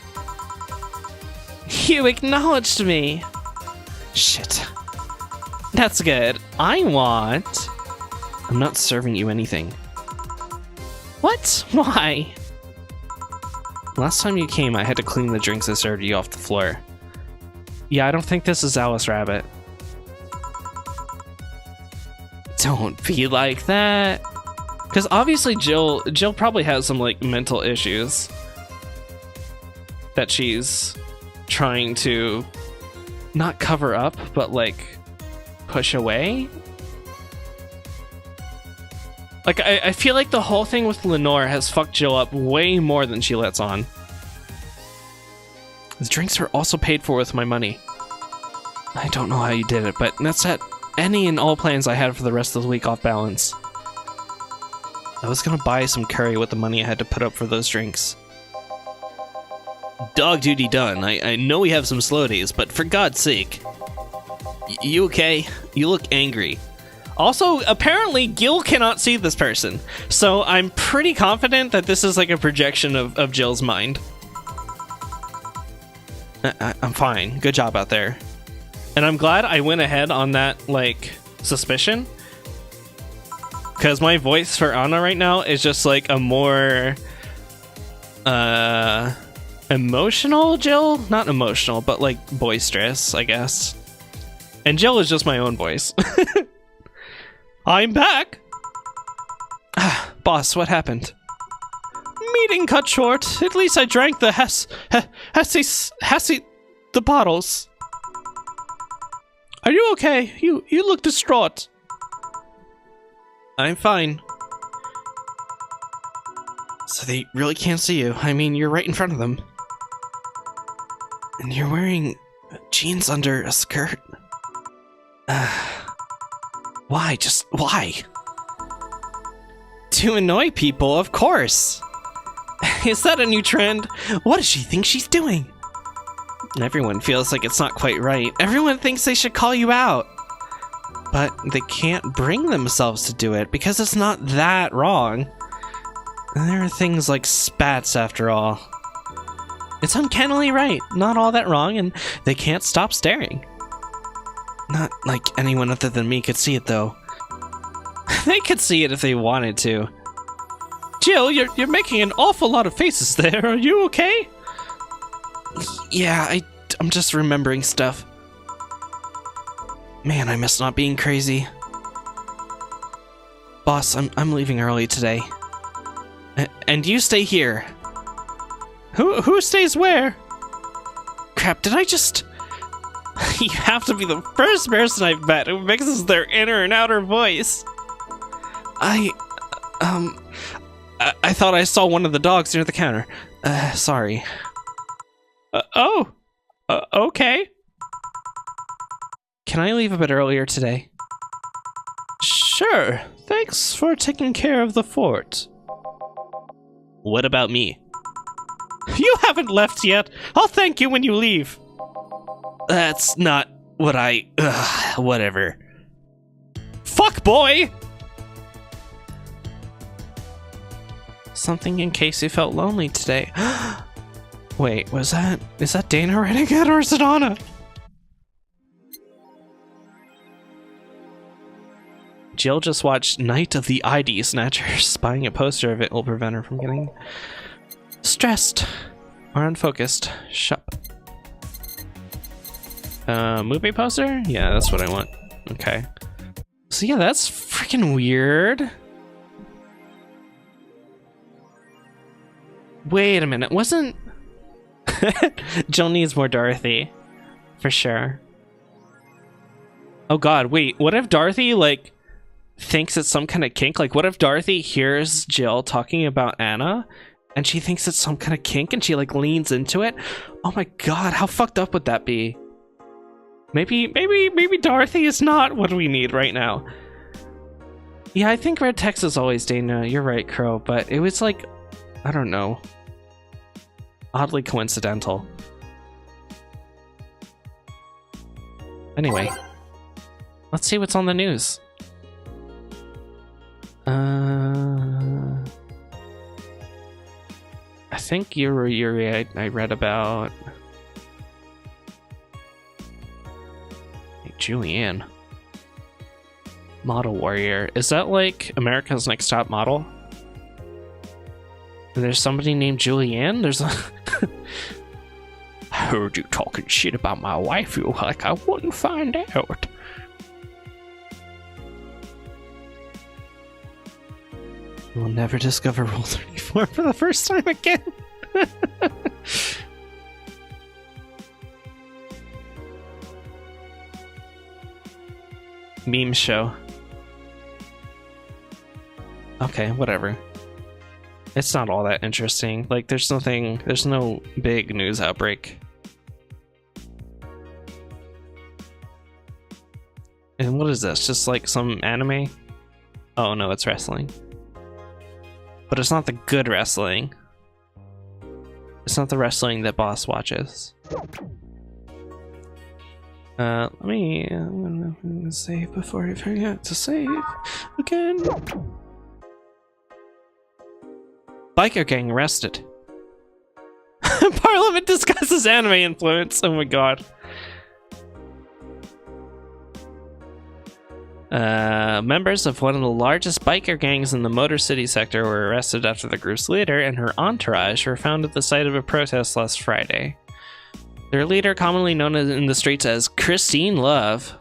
You acknowledged me. Shit. That's good. I'm not serving you anything. What? Why? Last time you came, I had to clean the drinks I served you off the floor. Yeah, I don't think this is Alice Rabbit. Don't be like that. Because obviously Jill probably has some like mental issues that she's trying to not cover up, but like push away. Like I feel like the whole thing with Lenore has fucked Jill up way more than she lets on. The drinks were also paid for with my money. I don't know how you did it, but that set any and all plans I had for the rest of the week off balance. I was gonna buy some curry with the money I had to put up for those drinks. Dog duty done. I know we have some slow days, but for God's sake. You okay? You look angry. Also, apparently Gil cannot see this person, so I'm pretty confident that this is like a projection of Jill's mind. I'm fine. Good job out there. And I'm glad I went ahead on that, like, suspicion. Because my voice for Anna right now is just like a more emotional Jill? Not emotional, but like boisterous, I guess. And Jill is just my own voice. I'm back! Boss, what happened? Meeting cut short. At least I drank the the bottles. Are you okay? You look distraught. I'm fine. So they really can't see you. I mean, you're right in front of them. And you're wearing jeans under a skirt. Why? Just why? To annoy people, of course. Is that a new trend? What does she think she's doing? Everyone feels like it's not quite right. Everyone thinks they should call you out. But they can't bring themselves to do it because it's not that wrong. And there are things like spats after all. It's uncannily right. Not all that wrong, and they can't stop staring. Not like anyone other than me could see it, though. They could see it if they wanted to. Jill, you're making an awful lot of faces there. Are you okay? Yeah, I'm just remembering stuff. Man, I miss not being crazy. Boss, I'm leaving early today. And you stay here. Who stays where? Crap, did I just... You have to be the first person I've met who mixes their inner and outer voice. I thought I saw one of the dogs near the counter. Sorry. Okay. Can I leave a bit earlier today? Sure. Thanks for taking care of the fort. What about me? You haven't left yet. I'll thank you when you leave. That's not what I... whatever. Fuck, boy! Something in case you felt lonely today. Wait, is that Dana writing it, or is it Anna? Jill just watched Night of the ID Snatcher. Spying a poster of it will prevent her from getting stressed or unfocused. Shop. Movie poster? Yeah, that's what I want. Okay. So yeah, that's freaking weird. Wait a minute, wasn't... Jill needs more Dorothy. For sure. Oh god, wait, what if Dorothy, like, thinks it's some kind of kink? Like, what if Dorothy hears Jill talking about Anna, and she thinks it's some kind of kink, and she, like, leans into it? Oh my god, how fucked up would that be? Maybe Dorothy is not what we need right now. Yeah, I think red text is always Dana. You're right, Crow, but it was, like, I don't know. Oddly coincidental. Anyway, let's see what's on the news. I think Yuri I read about. Hey, Julianne. Model Warrior. Is that like America's Next Top Model? And there's somebody named Julianne? There's a... I heard you talking shit about my wife. You like I wouldn't find out. We'll never discover Rule 34 for the first time again. Meme show. Okay, whatever. It's not all that interesting. Like, there's no big news outbreak. And what is this? Just like some anime? Oh no, it's wrestling. But it's not the good wrestling. It's not the wrestling that Boss watches. I'm gonna save before I forget to save again. Biker gang arrested. Parliament discusses anime influence. Oh my god. Members of one of the largest biker gangs in the Motor City sector were arrested after the group's leader and her entourage were found at the site of a protest last Friday. Their leader, commonly known in the streets as Christine Love,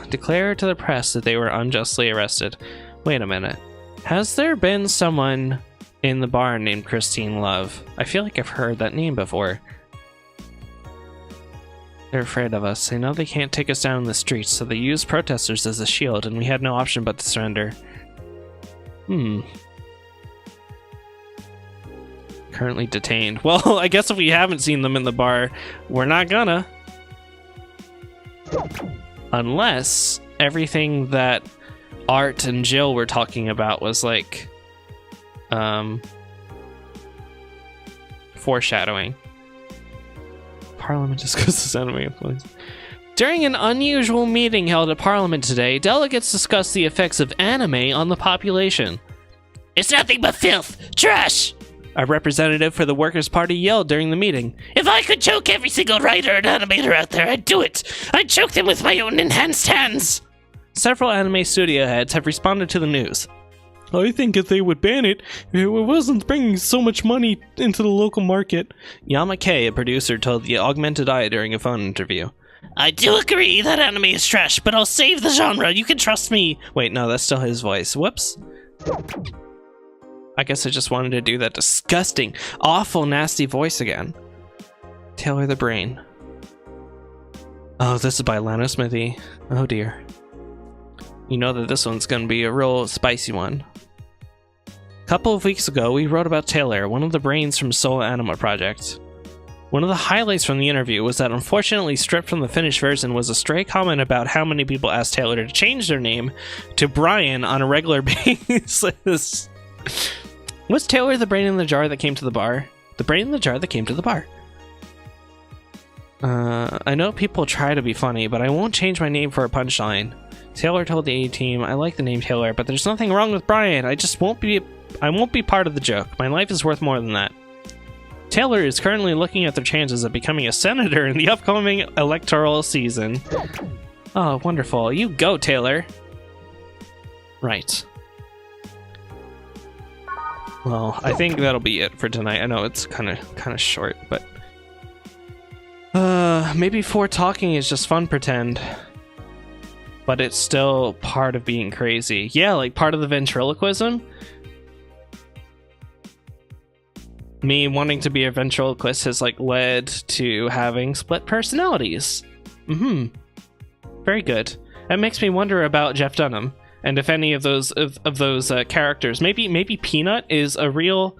declared to the press that they were unjustly arrested. Wait a minute. Has there been someone in the bar named Christine Love? I feel like I've heard that name before. They're afraid of us. They know they can't take us down in the streets, so they use protesters as a shield, and we had no option but to surrender. Currently detained. Well, I guess if we haven't seen them in the bar, we're not gonna. Unless everything that Art and Jill were talking about was like... foreshadowing. Parliament discusses anime influence. During an unusual meeting held at Parliament today, delegates discussed the effects of anime on the population. It's nothing but filth! Trash! A representative for the Workers' Party yelled during the meeting. If I could choke every single writer and animator out there, I'd do it. I'd choke them with my own enhanced hands. Several anime studio heads have responded to the news. I think if they would ban it, it wasn't bringing so much money into the local market. Yamake, a producer, told the Augmented Eye during a phone interview. I do agree that anime is trash, but I'll save the genre. You can trust me. Wait, no, that's still his voice. Whoops. I guess I just wanted to do that disgusting, awful, nasty voice again. Taylor the Brain. Oh, this is by Lana Smithy. Oh dear. You know that this one's gonna be a real spicy one. A couple of weeks ago, we wrote about Taylor, one of the brains from Soul Anima Project. One of the highlights from the interview was that unfortunately stripped from the finished version was a stray comment about how many people asked Taylor to change their name to Brian on a regular basis. Was Taylor the brain in the jar that came to the bar? The brain in the jar that came to the bar. I know people try to be funny, but I won't change my name for a punchline. Taylor told the A-Team, I like the name Taylor, but there's nothing wrong with Brian. I won't be part of the joke. My life is worth more than that. Taylor is currently looking at their chances of becoming a senator in the upcoming electoral season. Oh, wonderful. You go, Taylor. Right. Well, I think that'll be it for tonight. I know it's kind of short, but maybe 4 talking is just fun pretend. But it's still part of being crazy. Yeah, like part of the ventriloquism. Me wanting to be a ventriloquist has like led to having split personalities. Very good. That makes me wonder about Jeff Dunham and if any of those characters, maybe Peanut is a real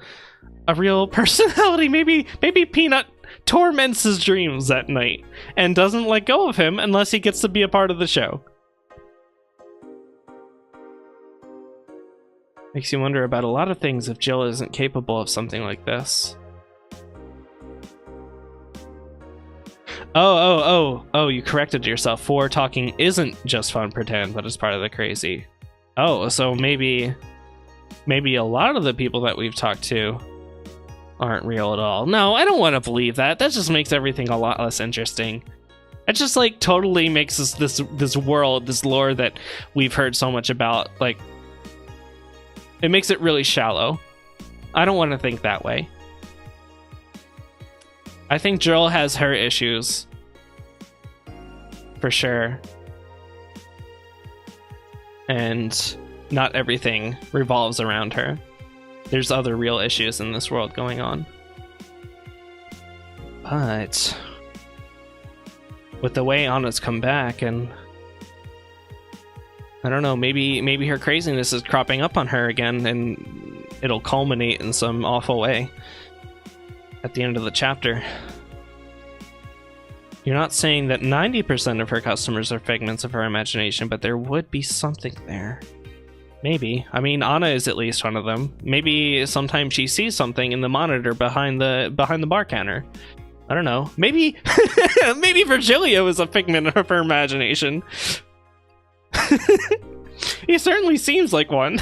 personality. Maybe Peanut torments his dreams at night and doesn't let go of him unless he gets to be a part of the show. Makes you wonder about a lot of things if Jill isn't capable of something like this. Oh, you corrected yourself. 4 talking isn't just fun pretend, but it's part of the crazy. Oh, so maybe a lot of the people that we've talked to aren't real at all. No, I don't want to believe that. That just makes everything a lot less interesting. It just like totally makes this world, this lore that we've heard so much about, like, it makes it really shallow. I don't want to think that way. I think Jill has her issues. For sure. And not everything revolves around her. There's other real issues in this world going on. But with the way Anna's come back, and I don't know, maybe her craziness is cropping up on her again, and it'll culminate in some awful way at the end of the chapter. You're not saying that 90% of her customers are figments of her imagination, but there would be something there. Maybe. I mean, Anna is at least one of them. Maybe sometimes she sees something in the monitor behind the bar counter. I don't know. Maybe maybe Virgilio is a figment of her imagination. He certainly seems like one.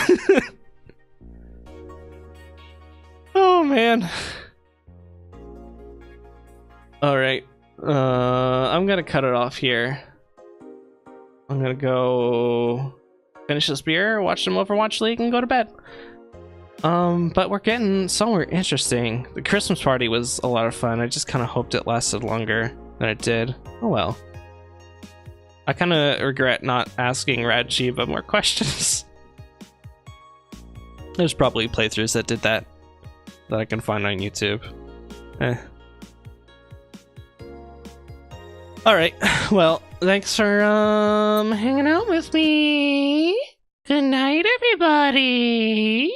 Oh man. All right. I'm gonna cut it off here. I'm gonna go finish this beer, watch some Overwatch League, and go to bed. But we're getting somewhere interesting. The Christmas party was a lot of fun. I just kind of hoped it lasted longer than it did. Oh well. I kind of regret not asking Radchiba more questions. There's probably playthroughs that did that I can find on YouTube. Alright, well, thanks for hanging out with me. Good night, everybody.